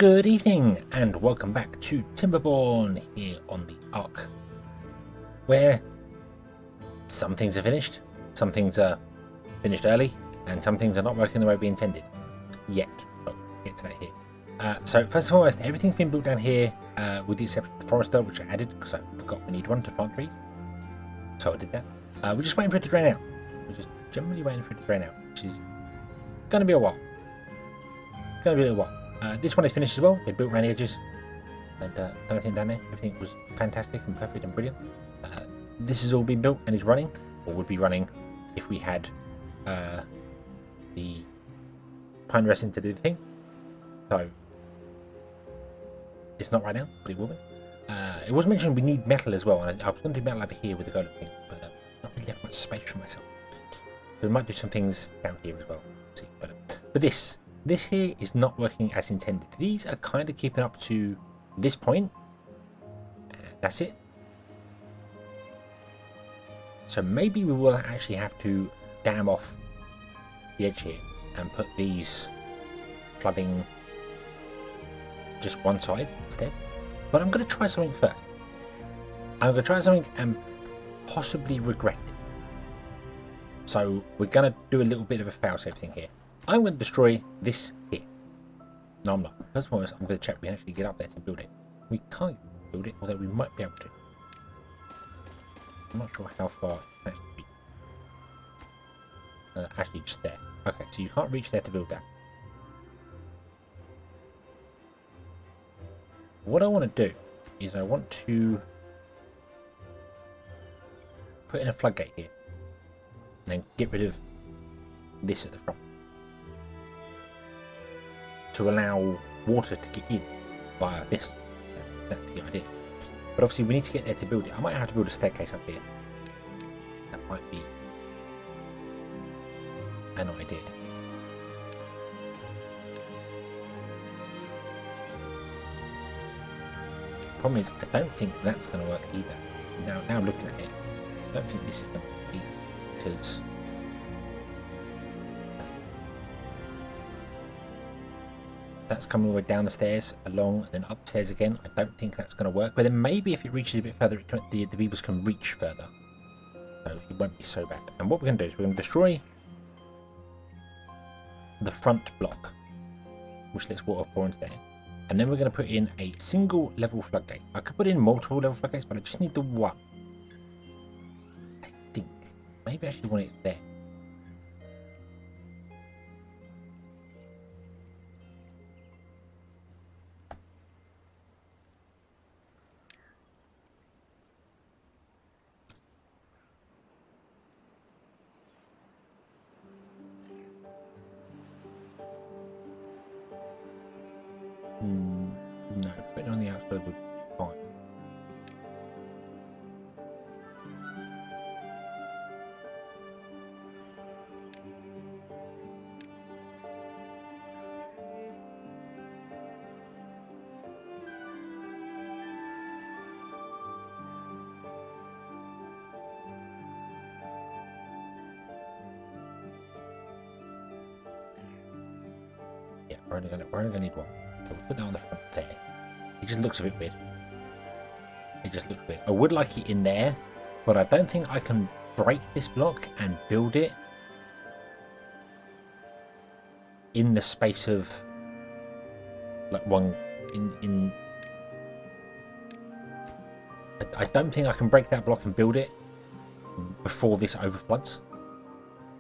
Good evening and welcome back to Timberborn here on the Ark, where some things are finished, some things are finished early, and some things are not working the way we intended yet. But we'll get to that here. So first and foremost, everything's been built down here with the exception of the forester, which I added because I forgot we need one to plant trees. So I did that. We're just waiting for it to drain out. We're just generally waiting for it to drain out, which is going to be a while. It's going to be a little while. This one is finished as well. They built around the edges and done everything down there. Everything was fantastic and perfect and brilliant. This has all been built and is running, or would be running if we had the pine resin to do the thing. So it's not right now, but it will be. It was mentioned we need metal as well, and I was going to do metal over here with the golem thing, but not really left much space for myself. So we might do some things down here as well. See, but this here is not working as intended. These are kind of keeping up to this point. That's it. So maybe we will actually have to dam off the edge here and put these flooding just one side instead. But I'm going to try something first. I'm going to try something and possibly regret it. So we're going to do a little bit of a fail-safe thing here. I'm going to destroy this here. No, I'm not. First of all, I'm going to check we can actually get up there to build it. We can't build it, although we might be able to. I'm not sure how far it can actually be. Actually, just there. Okay, so you can't reach there to build that. What I want to do is I want to put in a floodgate here. And then get rid of this at the front. To allow water to get in via this. That's the idea. But obviously we need to get there to build it. I might have to build a staircase up here. That might be an idea. Problem is, I don't think that's going to work either. Now looking at it, I don't think this is going to work either. Because that's coming all the way down the stairs, along, and then upstairs again. I don't think that's going to work. But then maybe if it reaches a bit further, the beavers can reach further. So it won't be so bad. And what we're going to do is we're going to destroy the front block, which lets water pour into there. And then we're going to put in a single level floodgate. I could put in multiple level floodgates, but I just need the one. I think. Maybe I actually want it there. No, putting it on the outside would be fine. Yeah, we're only gonna need one. So we'll put that on the front there. It just looks a bit weird. It just looks weird. I would like it in there, but I don't think I can break this block and build it in the space of like one in I don't think I can break that block and build it before this overfloods.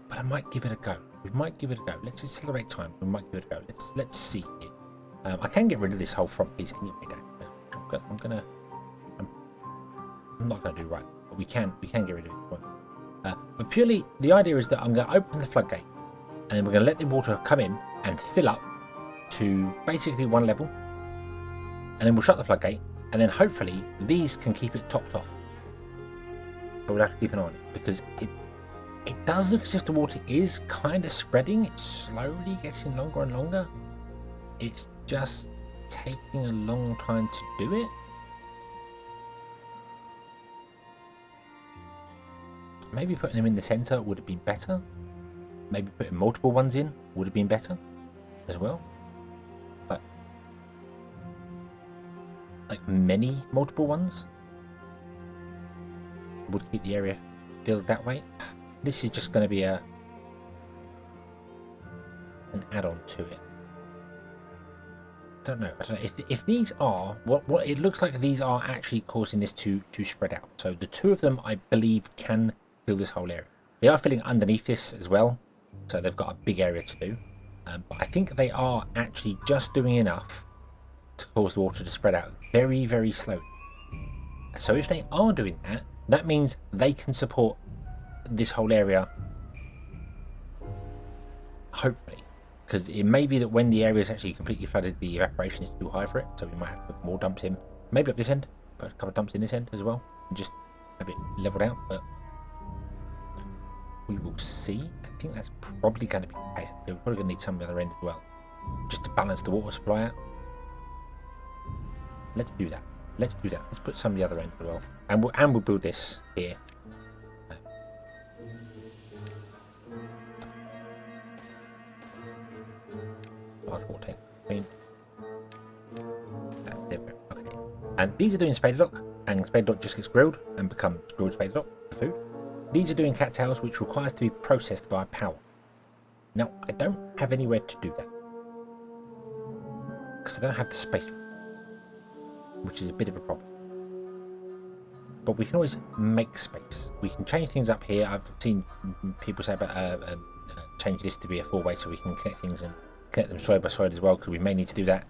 But I might give it a go. We might give it a go. Let's accelerate time. We might give it a go. Let's see here. I can get rid of this whole front piece anyway. I'm not gonna do right, but we can get rid of it. But purely the idea is that I'm gonna open the floodgate, and then we're gonna let the water come in and fill up to basically one level, and then we'll shut the floodgate, and then hopefully these can keep it topped off. But we'll have to keep an eye on it because it does look as if the water is kind of spreading. It's slowly getting longer and longer. It's just taking a long time to do it. Maybe putting them in the center would have been better. Maybe putting multiple ones in would have been better as well. But like many multiple ones would keep the area filled that way. This is just going to be an add-on to it. I don't know if these are what it looks like. These are actually causing this to spread out. So the two of them, I believe, can fill this whole area. They are filling underneath this as well, so they've got a big area to do. But I think they are actually just doing enough to cause the water to spread out very, very slowly. So if they are doing that, that means they can support this whole area, hopefully. Because it may be that when the area is actually completely flooded, the evaporation is too high for it, so we might have to put more dumps in. Maybe up this end, put a couple of dumps in this end as well, and just have it leveled out, but we will see. I think that's probably going to be the case. We're probably going to need some of the other end as well, just to balance the water supply out. Let's do that. Let's do that. Let's put some of the other end as well, and we'll build this here. Large water tank. Okay. And these are doing Spadderdock, and Spadderdock just gets grilled and becomes grilled Spadderdock for food. These are doing Cattails, which requires to be processed via power. Now, I don't have anywhere to do that because I don't have the space for it, which is a bit of a problem. But we can always make space. We can change things up here. I've seen people say about change this to be a 4-way so we can connect things and connect them side by side as well, because we may need to do that.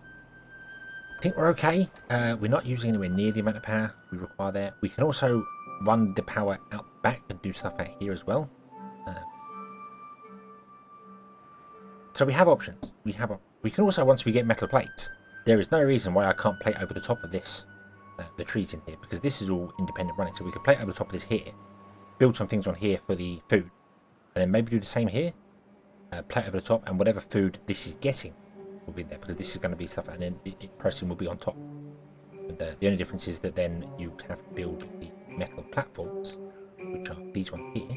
I think we're okay. We're not using anywhere near the amount of power we require there. We can also run the power out back and do stuff out here as well. So we have options. We can also, once we get metal plates, there is no reason why I can't plate over the top of this, the trees in here, because this is all independent running. So we can plate over the top of this here, build some things on here for the food, and then maybe do the same here. Plate over the top, and whatever food this is getting will be there, because this is going to be stuff, and then processing will be on top. And the only difference is that then you have to build the metal platforms, which are these ones here.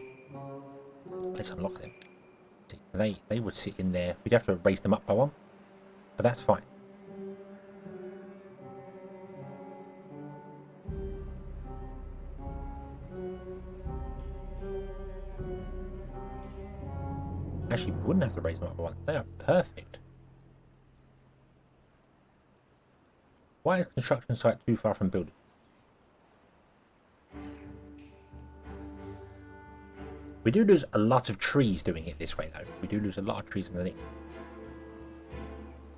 Let's unlock them. See, they would sit in there. We'd have to raise them up by one, but that's fine. Actually, we wouldn't have to raise them up by one. They are perfect. Why is construction site too far from building? We do lose a lot of trees doing it this way, though. We do lose a lot of trees underneath.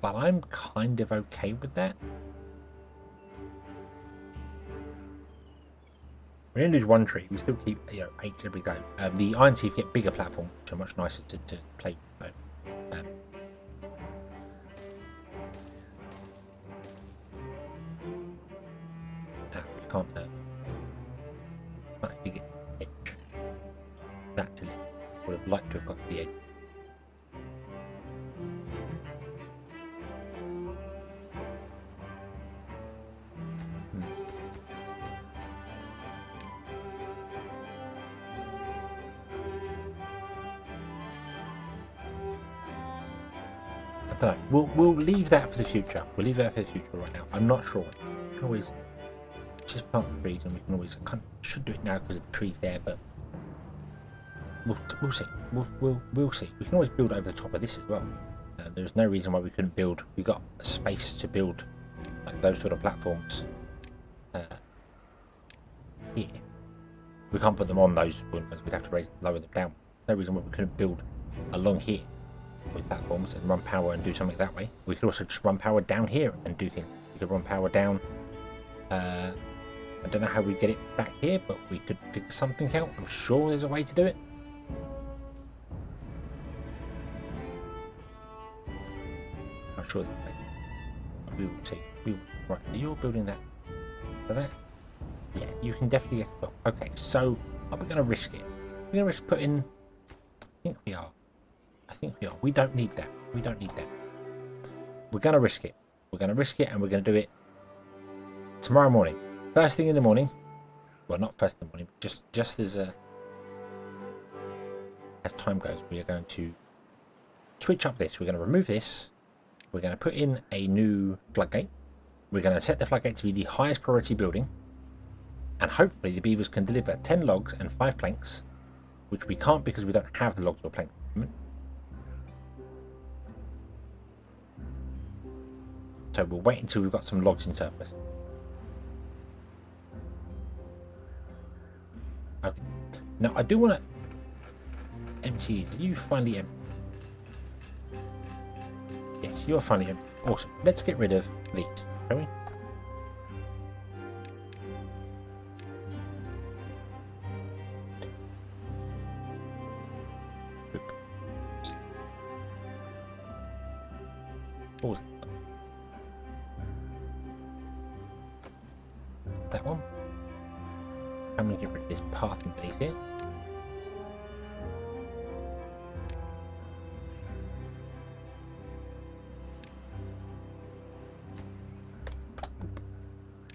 But I'm kind of okay with that. We only lose one tree. We still keep 8 every go. The iron teeth get bigger platforms, which are much nicer to play with. We can't actually get the edge. That to would have liked to have got the edge. I don't know. We'll leave that for the future. We'll leave that for the future right now. I'm not sure. We can always just plant the trees, and we can always should do it now because of the trees there, but we'll see. We'll see. We can always build over the top of this as well. There's no reason why we couldn't build. We've got space to build like those sort of platforms here. We can't put them on those ones. We'd have to lower them down. No reason why we couldn't build along here with platforms and run power and do something that way. We could also just run power down here and do things. We could run power down. I don't know how we get it back here, but we could figure something out. I'm sure there's a way to do it. I'm sure there's a way. We will see. Right, you're building that for that. Yeah, you can definitely get the top. Okay, so are we going to risk it? We're going to risk putting. I think we are. We don't need that. We're going to risk it. We're going to risk it, and we're going to do it tomorrow morning. First thing in the morning. Well, not first in the morning, but just as time goes, we are going to switch up this. We're going to remove this. We're going to put in a new floodgate. we're going to set the floodgate to be the highest priority building, and hopefully the beavers can deliver 10 logs and 5 planks, which we can't because we don't have the logs or planks at the moment. So we'll wait until we've got some logs in surplus. Okay. Now I do want to empty these. Are you finally empty? Yes, you are finally empty. Awesome. Let's get rid of these, shall we? Pause. That one. I'm going to get rid of this path underneath here.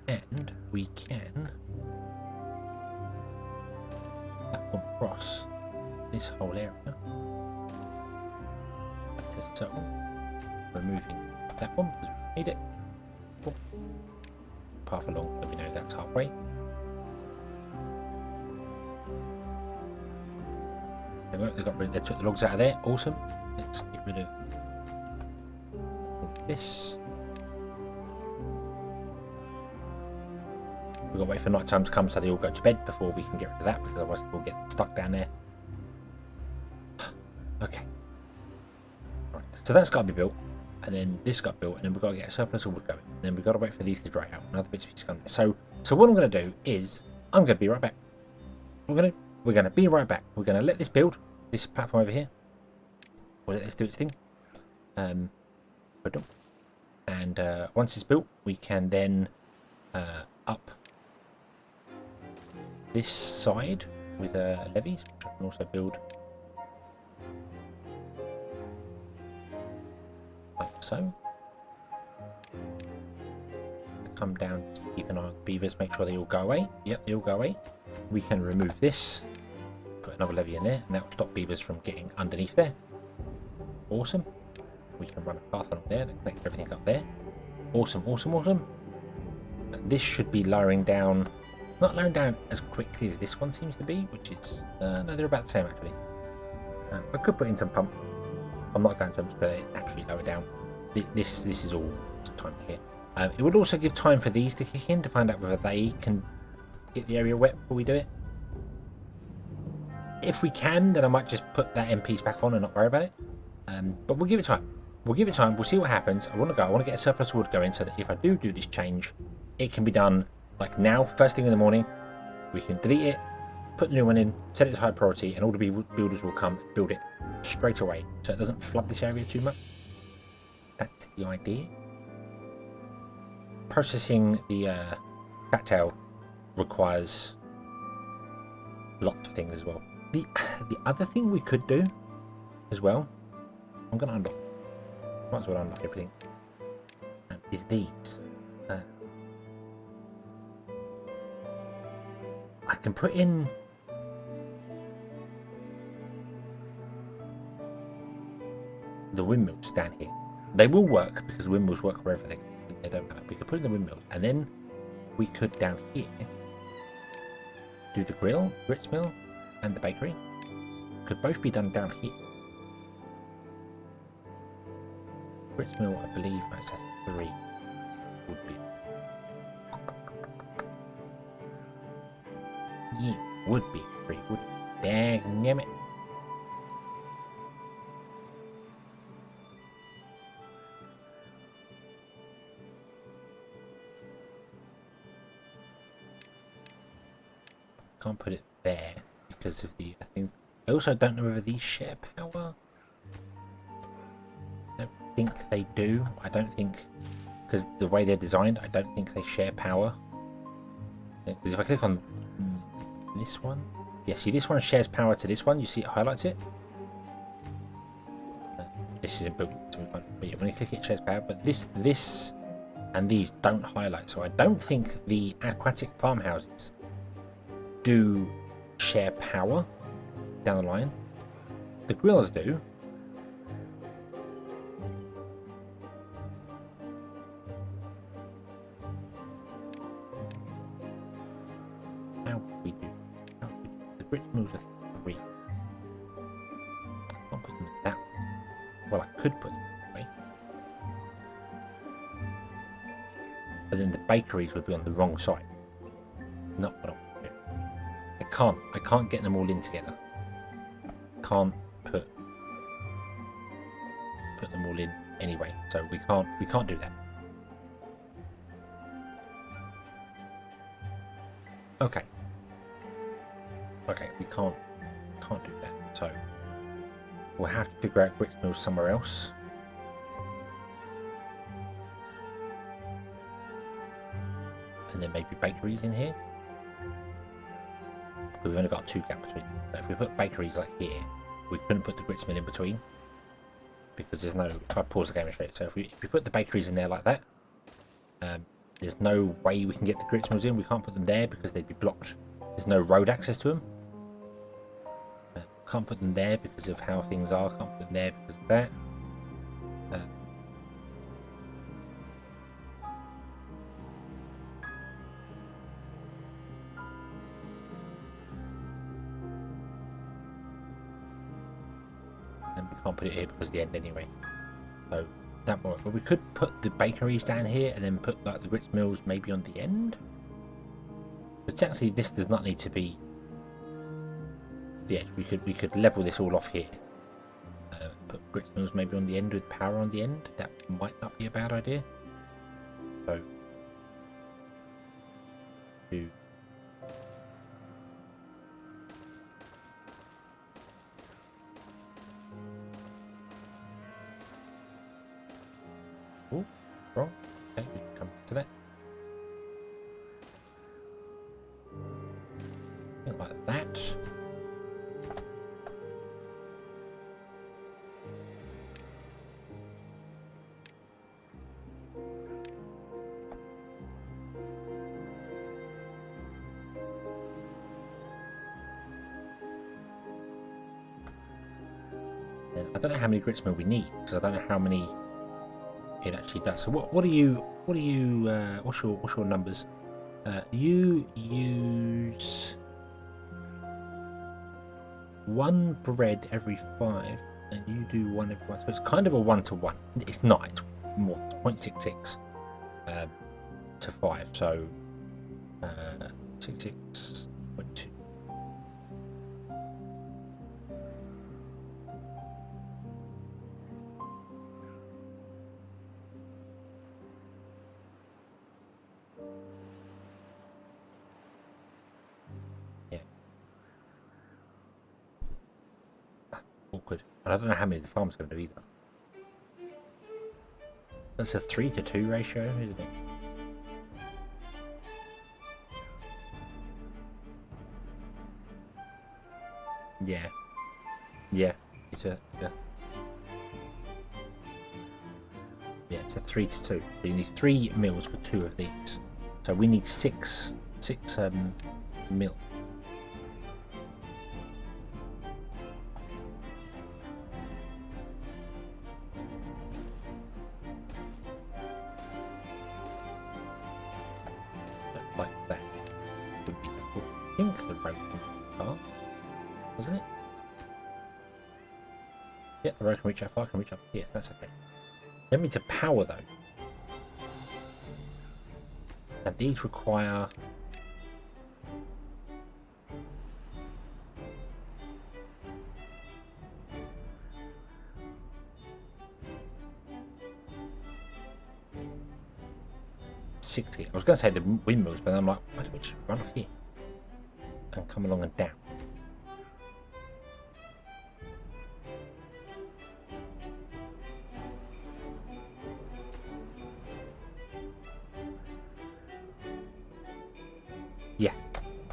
And we can platform across this whole area. Like so. Removing that one because we need it. Oh. Path along, let me know that's halfway. They took the logs out of there. Awesome. Let's get rid of this. We've got to wait for night time to come so they all go to bed before we can get rid of that, because otherwise we'll get stuck down there. Okay. Right. So that's got to be built, and then this got built, and then we've got to get a surplus of wood going. And then we've got to wait for these to dry out. Another bits of pieces come there. So what I'm going to do is I'm going to be right back. We're going to be right back. We're going to let this build, this platform over here. We'll let this do its thing. And once it's built, we can then up this side with levees, which I can also build like so. Come down, just keep an eye on the beavers, make sure they all go away. Yep, they all go away. We can remove this, put another levee in there, and that will stop beavers from getting underneath there. Awesome. We can run a path on up there that connects everything up there. Awesome, awesome, awesome. And this should be lowering down, not lowering down as quickly as this one seems to be, which is, no, they're about the same actually. I could put in some pump. I'm not going to, I'm just going to actually lower down. This is all time here. It would also give time for these to kick in to find out whether they can get the area wet before we do it. If we can, then I might just put that end piece back on and not worry about it. But we'll give it time. We'll give it time. We'll see what happens. I want to get a surplus wood going so that if I do this change, it can be done like now, first thing in the morning. We can delete it, put the new one in, set it as high priority, and all the builders will come and build it straight away so it doesn't flood this area too much. That's the idea. Processing the cattail requires lots of things as well. The other thing we could do as well, I'm going to unlock, might as well unlock everything, is these. I can put in the windmills down here. They will work because windmills work wherever they don't matter. We could put in the windmills, and then we could down here do the grits mill, and the bakery. Could both be done down here. Grits mill, I believe that's a 3 would be. Yeah, would be 3 would. Dang it. Can't put it there because of the things. I also don't know whether these share power. I don't think they do. I don't think, because the way they're designed, I don't think they share power. Because if I click on this one, yeah, see this one shares power to this one. You see it highlights it. This isn't built, but yeah, when you click it, it shares power. But this and these don't highlight, so I don't think the aquatic farmhouses do share power down the line. The grills do. how would we do? The grits mills are 3. I'll put them that way. Well, I could put them that way. But then the bakeries would be on the wrong side. Not what I want to do. I can't get them all in together. Can't put them all in anyway. So we can't do that. Okay. Okay, we can't do that. So we'll have to figure out grits mills somewhere else. And then maybe bakeries in here. We've only got a 2 gap between. So if we put bakeries like here, we couldn't put the grits mill in between because there's no. If I pause the game and show it, so if we put the bakeries in there like that, there's no way we can get the grits mills in. We can't put them there because they'd be blocked. There's no road access to them. Can't put them there because of how things are. Can't put them there because of that. And we can't put it here because of the end anyway. So that won't work. But we could put the bakeries down here and then put like the grits mills maybe on the end. But technically this does not need to be the edge. We could level this all off here. Put grits mills maybe on the end with power on the end. That might not be a bad idea. So do oh, wrong. Okay, we can come to that. Something like that. I don't know how many grits mill we need because I don't know how many it actually does. So what's your numbers? You use 1 bread every 5 and you do 1 every 1. So it's kind of a 1-to-1. It's not, it's more 0.66 to 5. So 66.2. Awkward. And I don't know how many the farm's going to do either. That's a 3-to-2 ratio, isn't it? Yeah. Yeah. It's a it's a 3-to-2. So you need 3 mills for 2 of these. So we need 6 mil. Like that would be difficult. I think the road can far, wasn't it? Yeah, the road can reach that far, can reach up here, so that's okay. Let me to power though. And these require I was going to say the windmills, but I'm like, why don't we just run off here and come along and down?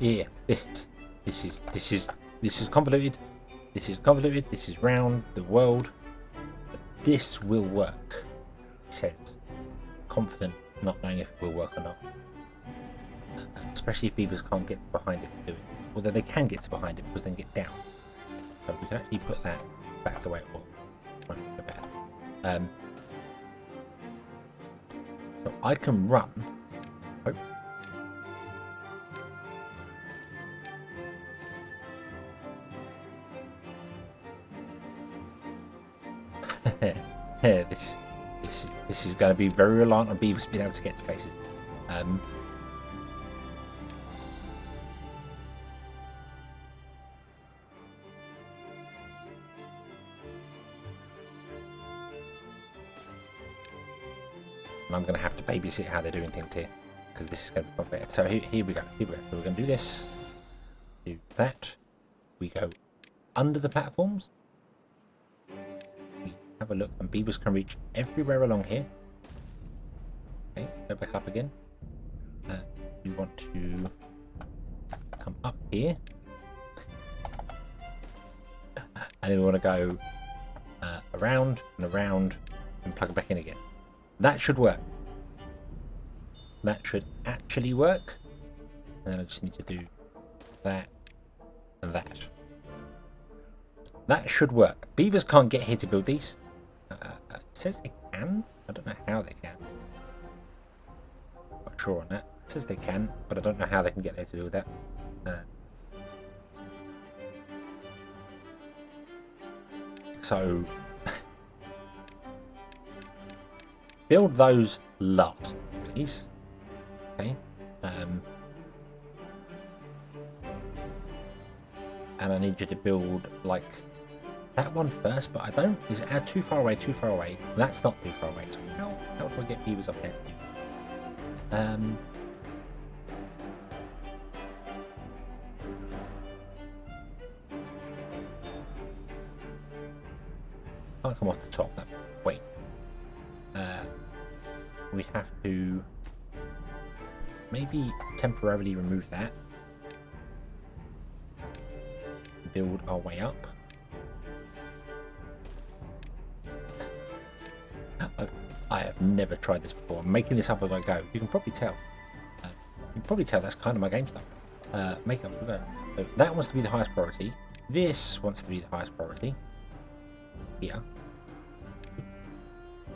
Yeah. This is convoluted. This is convoluted. This is round the world. But this will work. He says, confident, not knowing if it will work or not. Especially if beavers can't get behind it and do it. Although they can get to behind it because they can get down. So we can actually put that back the way it was. Won't be bad. So I can run. Oh. this is going to be very reliant on beavers being able to get to places. And I'm going to have to babysit how they're doing things here, because this is going to be complicated. So here we go. So we're going to do this, do that. We go under the platforms. We have a look, and beavers can reach everywhere along here. Okay, go back up again. We want to come up here, and then we want to go around and around and plug it back in again. That should work. That should actually work. And then I just need to do that and that. That should work. Beavers can't get here to build these. It says they can. I don't know how they can. Not sure on that. It says they can, but I don't know how they can get there to build that. So build those last, please. Okay. And I need you to build like that one first, but I don't. Is it too far away? Too far away. That's not too far away. So how do I get beavers up there to do? Can't come off the top. Wait. We have to maybe temporarily remove that. Build our way up. I have never tried this before. I'm making this up as I go. You can probably tell. That's kind of my game stuff. Make up. So that wants to be the highest priority. This wants to be the highest priority. Here.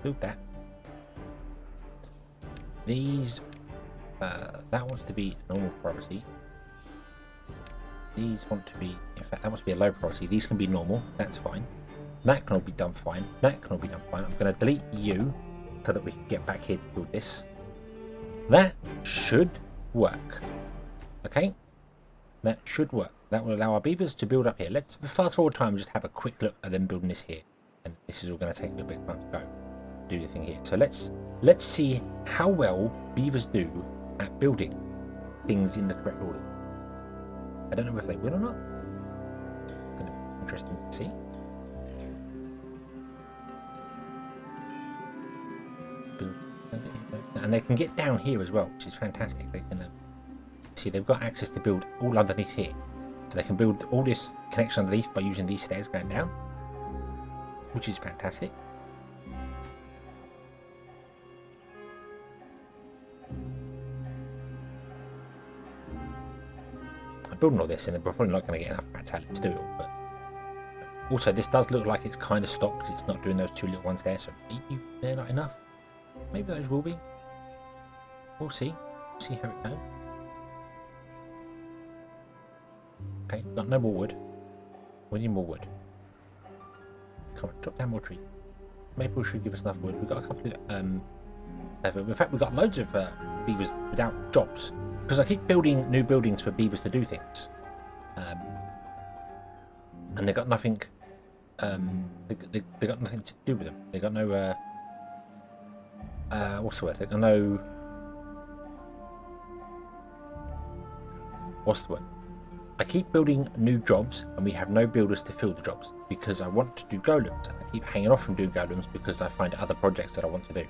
Build that. These, that wants to be normal priority. These want to be, in fact, that wants to be a low priority. These can be normal. That's fine. That can all be done fine. That can all be done fine. I'm going to delete you so that we can get back here to build this. That should work. Okay? That should work. That will allow our beavers to build up here. Let's fast forward time and just have a quick look at them building this here. And this is all going to take a little bit of time to go. Do the thing here. So let's see how well beavers do at building things in the correct order. I don't know if they will or not. It's going to be interesting to see. And they can get down here as well, which is fantastic. They can see they've got access to build all underneath here, so they can build all this connection underneath by using these stairs going down, which is fantastic. I'm building all this, and we're probably not going to get enough Cattails to do it all, but also this does look like it's kind of stopped because it's not doing those two little ones there, so maybe they're not enough. Maybe those will be. We'll see. See how it goes. Okay, got no more wood. We need more wood. Come on, drop down more tree. Maple should give us enough wood. We've got a couple of... in fact, we've got loads of beavers without jobs. Because I keep building new buildings for beavers to do things. And they've got nothing... they got nothing to do with them. They got no... what's the word? They got no... What's the word? I keep building new jobs and we have no builders to fill the jobs because I want to do golems, and I keep hanging off from doing golems because I find other projects that I want to do.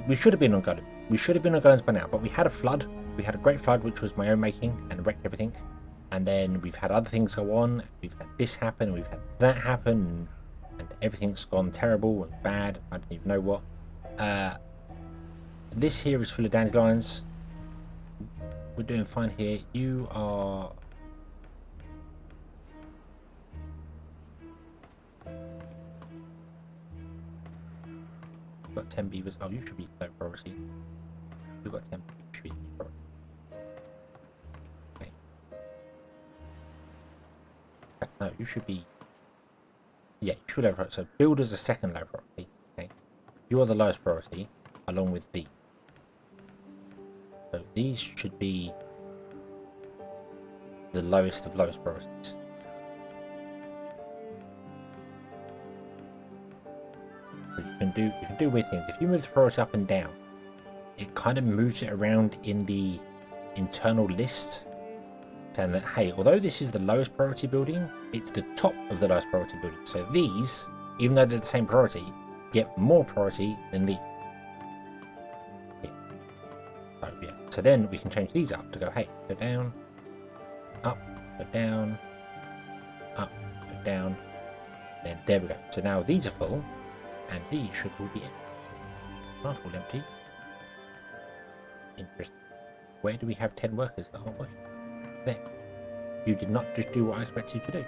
We should have been on golems. We should have been on golems by now, but we had a flood. We had a great flood, which was my own making and wrecked everything. And then we've had other things go on. We've had this happen. We've had that happen, and everything's gone terrible and bad. I don't even know what. This here is full of dandelions. We're doing fine here. You are... We've got 10 beavers. Oh, you should be low priority. We've got 10. You should be low priority. Okay. No, you should be... Yeah, you should be low priority. So builders are second low priority. Okay. You are the lowest priority, along with these. So these should be the lowest of lowest priorities. You can do weird things. If you move the priority up and down, it kind of moves it around in the internal list, saying that, hey, although this is the lowest priority building, it's the top of the lowest priority building. So these, even though they're the same priority, get more priority than these. Yeah. Oh, yeah. So then we can change these up to go, hey, go down, up, go down, up, go down. Then there we go. So now these are full, and these should all be empty. Not all empty. Interesting. Where do we have 10 workers that aren't working? There. You did not just do what I expected you to do.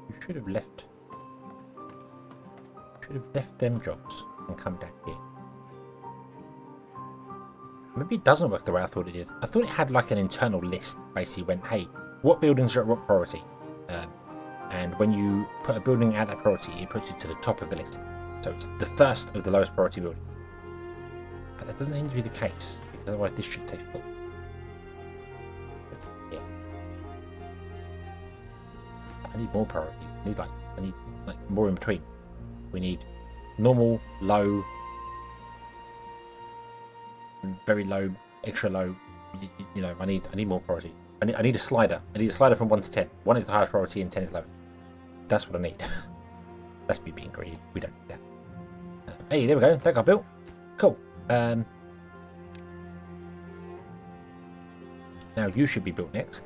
You should have left. Should have left them jobs and come down here. Maybe it doesn't work the way I thought it did. I thought it had like an internal list. Basically went, hey, what buildings are at what priority? And when you put a building at that priority, it puts it to the top of the list. So it's the first of the lowest priority building. But that doesn't seem to be the case, because otherwise this should say full. Yeah. I need more priorities. I need more in between. We need normal, low, very low, extra low. You know, I need more priority. I need a slider. I need a slider from 1 to 10. 1 is the highest priority and 10 is low. That's what I need. That's me being greedy. We don't need that. Hey, there we go. That got built. Cool. Now you should be built next.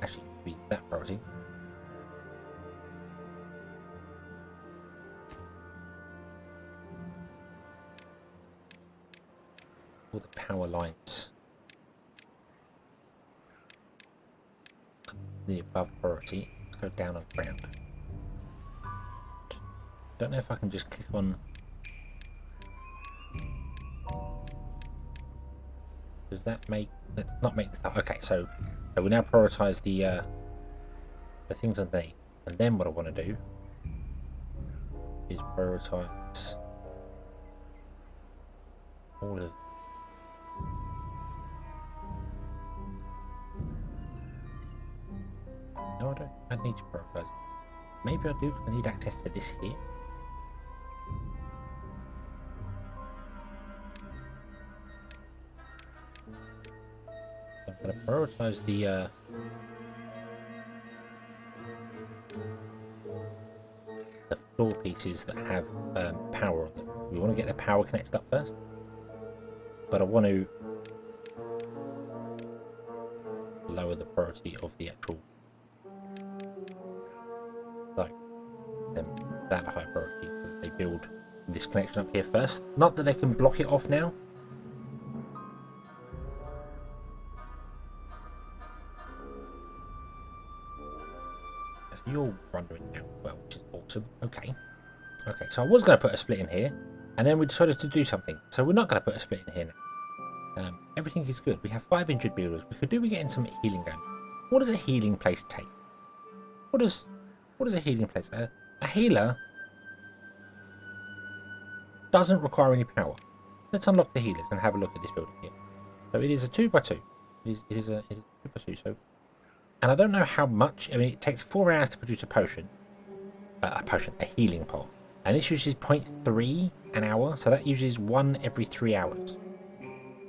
Actually, be that priority. All the power lines. The above priority. Let's go down on ground. Don't know if I can just click on. Does that make? Let's not make stuff. Okay, so we now prioritize the things underneath, and then what I want to do is prioritize all of. No, I don't. I need to prioritize. Maybe I do because I need access to this here. So I'm going to prioritize the floor pieces that have power on them. We want to get the power connected up first, but I want to lower the priority of the actual. That high priority, they build this connection up here first. Not that they can block it off now. So you're wondering now, well, which is awesome. Okay, so I was going to put a split in here, and then we decided to do something. So we're not going to put a split in here now. Everything is good. We have 5 injured builders. We could do with getting some healing going. What does a healing place take? What does a healing place? A healer doesn't require any power. Let's unlock the healers and have a look at this building here. So it is a 2x2. It is a 2x2. So, and I don't know how much. I mean, it takes 4 hours to produce a potion. A healing pot. And this uses 0.3 an hour. So that uses 1 every 3 hours.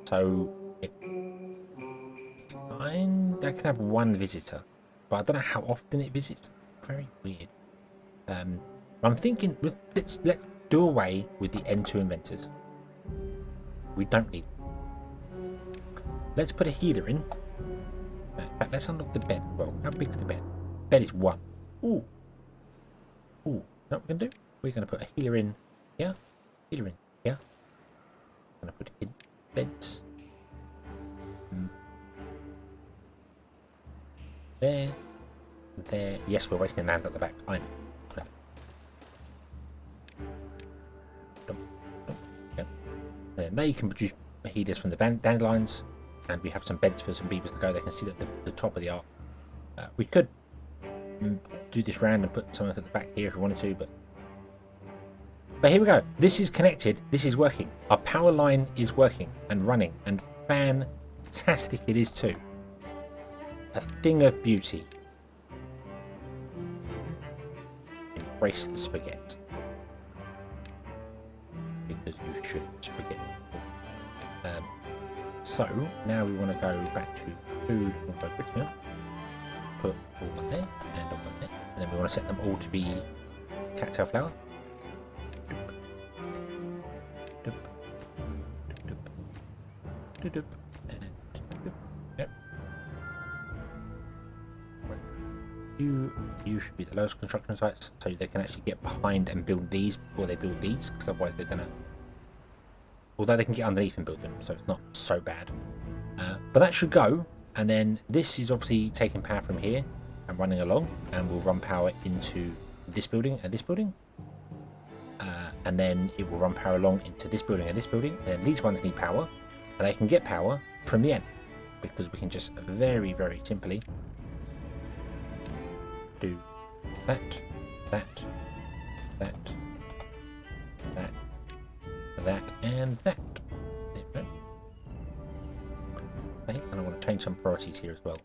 So I can have 1 visitor, but I don't know how often it visits. Very weird. I'm thinking let's do away with the N2 inventors. We don't need them. Let's put a healer in. In fact, let's unlock the bed. Well, how big's the bed? Bed is 1. Ooh. You know what we're gonna do? We're gonna put a healer in here. Healer in here. I'm gonna put it in beds. There. Yes, we're wasting land at the back. I know. Yep. Then And they can produce mojitos from the dandelions, and we have some beds for some beavers to go. They can sit at the top of the arc. We could do this round and put something at the back here if we wanted to, but here we go. This is connected. This is working. Our power line is working and running, and fantastic it is too. A thing of beauty. Embrace the spaghetti. Because you should spaghetti. So now we want to go back to food and go brick milk. Put all one there and all one there. And then we want to set them all to be cattail flour. Yep. You should be the lowest construction sites, so they can actually get behind and build these before they build these, because otherwise they're gonna. Although they can get underneath and build them, so it's not so bad. But that should go, and then this is obviously taking power from here and running along, and will run power into this building and this building. And then it will run power along into this building and this building. And then these ones need power, and they can get power from the end, because we can just very, very simply do that, that, that, that, that, and that. There we go. Okay, and I want to change some priorities here as well.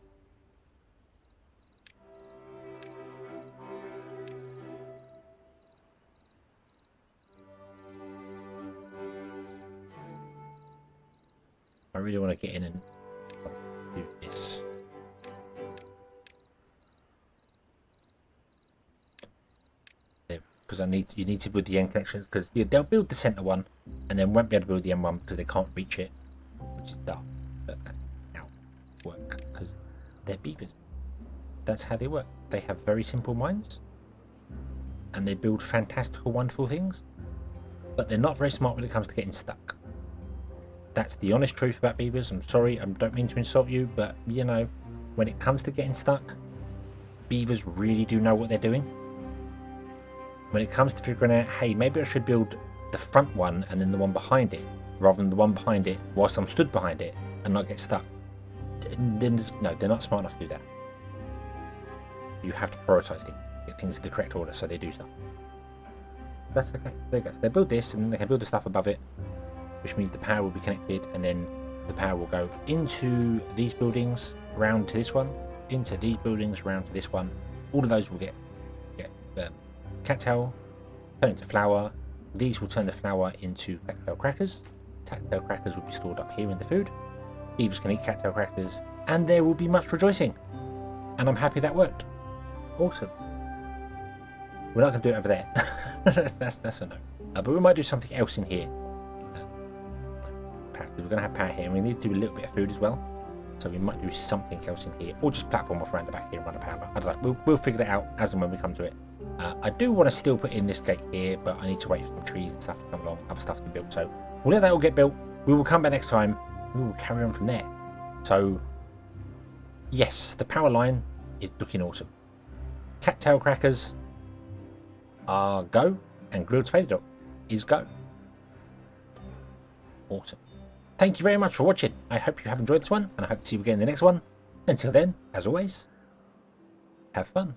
I really want to get in and do this. Because you need to build the end connections, because they'll build the center one and then won't be able to build the end one because they can't reach it, which is dumb. But that's how it works, because they're beavers. That's how they work. They have very simple minds and they build fantastical, wonderful things, but they're not very smart when it comes to getting stuck. That's the honest truth about beavers. I'm sorry, I don't mean to insult you, but you know, when it comes to getting stuck, beavers really do know what they're doing. When it comes to figuring out, hey, maybe I should build the front one and then the one behind it, rather than the one behind it whilst I'm stood behind it and not get stuck. Then, no, they're not smart enough to do that. You have to prioritise things, get things in the correct order so they do stuff. That's okay. There you go. So they build this and then they can build the stuff above it, which means the power will be connected, and then the power will go into these buildings, round to this one, into these buildings, round to this one. All of those will get cattail, turn into flour. These will turn the flour into cattail crackers. Cattail crackers will be stored up here in the food. Beavers can eat cattail crackers, and there will be much rejoicing. And I'm happy that worked. Awesome. We're not going to do it over there. that's a no. But we might do something else in here. We're going to have power here, and we need to do a little bit of food as well. So we might do something else in here, or just platform off around the back here and run a power line. I don't know. We'll figure that out as and when we come to it. I do want to still put in this gate here, but I need to wait for some trees and stuff to come along, other stuff to be built. So we'll let that all get built. We will come back next time. We will carry on from there. So yes, the power line is looking awesome. Cattail crackers are go, and grilled Spadderdock is go. Awesome. Thank you very much for watching. I hope you have enjoyed this one, and I hope to see you again in the next one. Until then, as always, have fun.